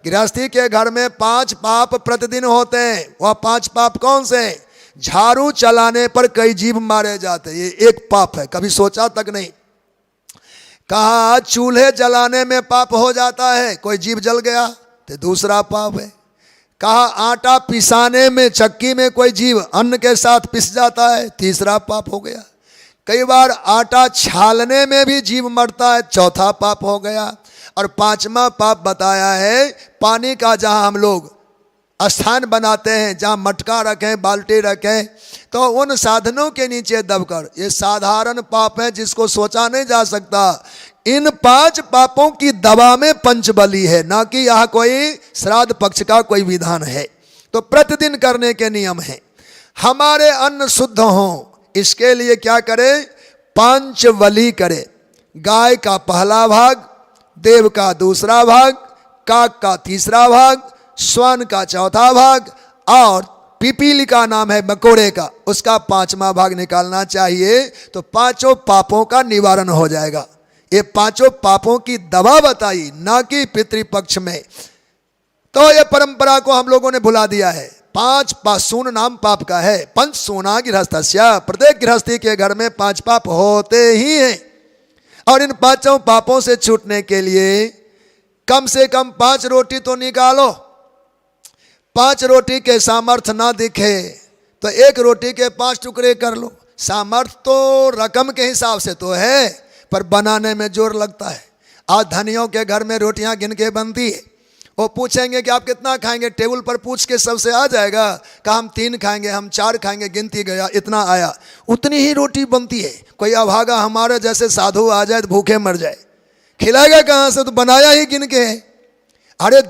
गृहस्थी के घर में 5 पाप प्रतिदिन होते हैं। वह 5 पाप कौन से? झाड़ू चलाने पर कई जीव मारे जाते हैं, ये एक पाप है, कभी सोचा तक नहीं। कहा चूल्हे जलाने में पाप हो जाता है, कोई जीव जल गया तो दूसरा पाप है। कहा आटा पिसाने में, चक्की में कोई जीव अन्न के साथ पिस जाता है, तीसरा पाप हो गया। कई बार आटा छालने में भी जीव मरता है, चौथा पाप हो गया। और 5वां पाप बताया है पानी का, जहां हम लोग स्थान बनाते हैं, जहां मटका रखें, बाल्टी रखें, तो उन साधनों के नीचे दबकर, ये साधारण पाप है जिसको सोचा नहीं जा सकता। इन 5 पापों की दवा में पंचबली है, ना कि यह कोई श्राद्ध पक्ष का कोई विधान है। तो प्रतिदिन करने के नियम है। हमारे अन्न शुद्ध हों इसके लिए क्या करें? पंचबली करें। गाय का पहला भाग, देव का दूसरा भाग, काक का तीसरा भाग, श्वान का चौथा भाग, और पिपीली का नाम है मकोड़े का, उसका 5वां भाग निकालना चाहिए। तो 5 पापों का निवारण हो जाएगा। ये 5 पापों की दवा बताई, ना कि पितृपक्ष में। तो ये परंपरा को हम लोगों ने भुला दिया है। 5 पासून नाम पाप का है। 5 सूना गृहस्थस्या, प्रत्येक गृहस्थी के घर में 5 पाप होते ही हैं। और इन 5 पापों से छूटने के लिए कम से कम 5 रोटी तो निकालो। 5 रोटी के सामर्थ्य ना दिखे तो 1 रोटी के 5 टुकड़े कर लो। सामर्थ्य तो रकम के हिसाब से तो है, पर बनाने में जोर लगता है। आज धनियों के घर में रोटियां गिन के बनती है। वो पूछेंगे कि आप कितना खाएंगे, टेबल पर पूछ के सबसे आ जाएगा। कहा हम 3 खाएंगे, हम 4 खाएंगे, गिनती गया, इतना आया, उतनी ही रोटी बनती है। कोई अभागा हमारे जैसे साधु आ जाए तो भूखे मर जाए, खिलाएगा कहाँ से? तो बनाया ही गिन के है। अरे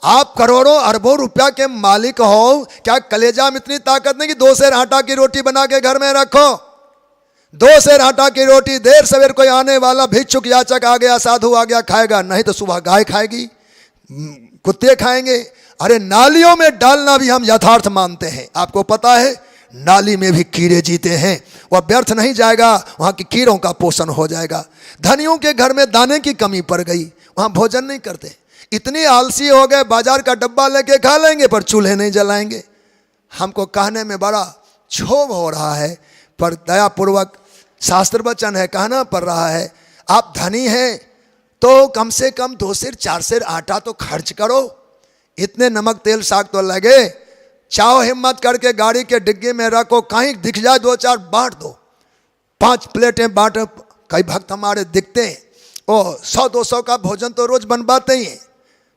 आप करोड़ों अरबों रुपया के मालिक हो, क्या कलेजा में इतनी ताकत नहीं कि 2 सेर आटा की रोटी बना के घर में रखो? 2 सेर आटा की रोटी देर सवेर कोई आने वाला भिक्षुक याचक आ गया, साधु आ गया, खाएगा, नहीं तो सुबह गाय खाएगी, कुत्ते खाएंगे। अरे नालियों में डालना भी हम यथार्थ मानते हैं। आपको पता है नाली में भी कीड़े जीते हैं, वह व्यर्थ नहीं जाएगा, वहाँ की कीड़ों का पोषण हो जाएगा। धनियों के घर में दाने की कमी पड़ गई, वहाँ भोजन नहीं करते। इतनी आलसी हो गए, बाजार का डब्बा लेके खा लेंगे पर चूल्हे नहीं जलाएंगे। हमको कहने में बड़ा क्षोभ हो रहा है, पर दयापूर्वक शास्त्र वचन है, कहना पड़ रहा है। आप धनी हैं तो कम से कम 2 सेर 4 सेर आटा तो खर्च करो। इतने नमक तेल साग तो लगे, चाहो हिम्मत करके गाड़ी के डिग्गी में रखो, कहीं दिख जाए 2-4 बांट दो। 5 प्लेटें बांट। कई भक्त हमारे दिखते हैं, ओ 100-200 का भोजन तो रोज बनवाते ही हैं।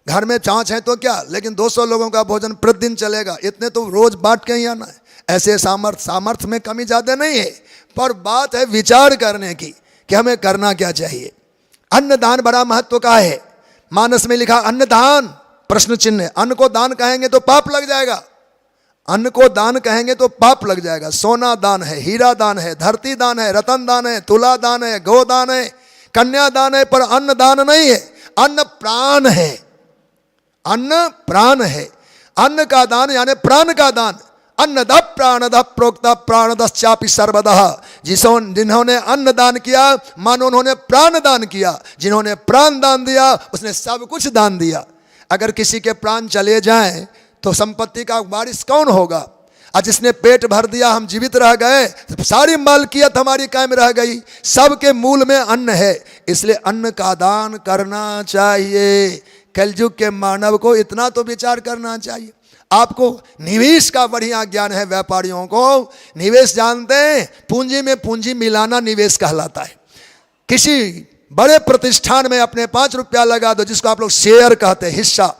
घर में 5 है तो क्या, लेकिन 200 लोगों का भोजन प्रतिदिन चलेगा, इतने तो रोज बांट के ही आना है। ऐसे सामर्थ्य में कमी ज़्यादा नहीं है, पर बात है विचार करने की कि हमें करना क्या चाहिए। अन्नदान बड़ा महत्व का है। मानस में लिखा अन्नदान प्रश्न चिन्ह। अन्न को दान कहेंगे तो पाप लग जाएगा, अन्न को दान कहेंगे तो पाप लग जाएगा। सोना दान है, हीरा दान है, धरती दान है, रतन दान है, तुला दान है, गोदान है, कन्या दान है, पर अन्न दान नहीं है। अन्न प्राण है, अन्न प्राण है। अन्न का दान यानी प्राण का दान। अन्नद प्राणद प्रोक्ता प्राणदश्चापि सर्वदः। जिन्होंने अन्न दान किया मानो उन्होंने प्राण दान किया। जिन्होंने प्राण दान दिया उसने सब कुछ दान दिया। अगर किसी के प्राण चले जाएं तो संपत्ति का वारिस कौन होगा? और जिसने पेट भर दिया, हम जीवित रह गए, सारी मालकियत हमारी कायम रह गई। सबके मूल में अन्न है, इसलिए अन्न का दान करना चाहिए। कलयुग के मानव को इतना तो विचार करना चाहिए। आपको निवेश का बढ़िया ज्ञान है, व्यापारियों को निवेश जानते हैं। पूंजी में पूंजी मिलाना निवेश कहलाता है। किसी बड़े प्रतिष्ठान में अपने 5 रुपया लगा दो, जिसको आप लोग शेयर कहते हैं, हिस्सा।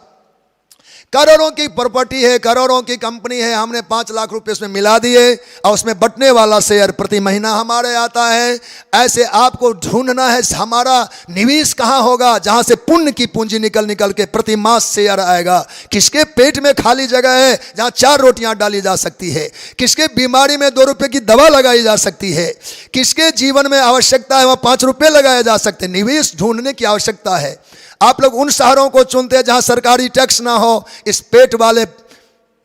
करोड़ों की प्रॉपर्टी है, करोड़ों की कंपनी है, हमने 5 लाख रुपए उसमें मिला दिए और उसमें बंटने वाला शेयर प्रति महीना हमारे आता है। ऐसे आपको ढूंढना है हमारा निवेश कहाँ होगा, जहाँ से पुण्य की पूंजी निकल निकल के प्रति मास शेयर आएगा। किसके पेट में खाली जगह है जहाँ 4 रोटियां डाली जा सकती है, किसके बीमारी में 2 रुपये की दवा लगाई जा सकती है, किसके जीवन में आवश्यकता है वहाँ 5 रुपये लगाए जा सकते हैं। निवेश ढूंढने की आवश्यकता है। आप लोग उन शहरों को चुनते हैं जहां सरकारी टैक्स ना हो। इस पेट वाले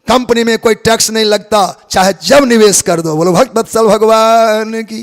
कंपनी में कोई टैक्स नहीं लगता, चाहे जब निवेश कर दो। बोलो भक्त वत्सल भगवान की।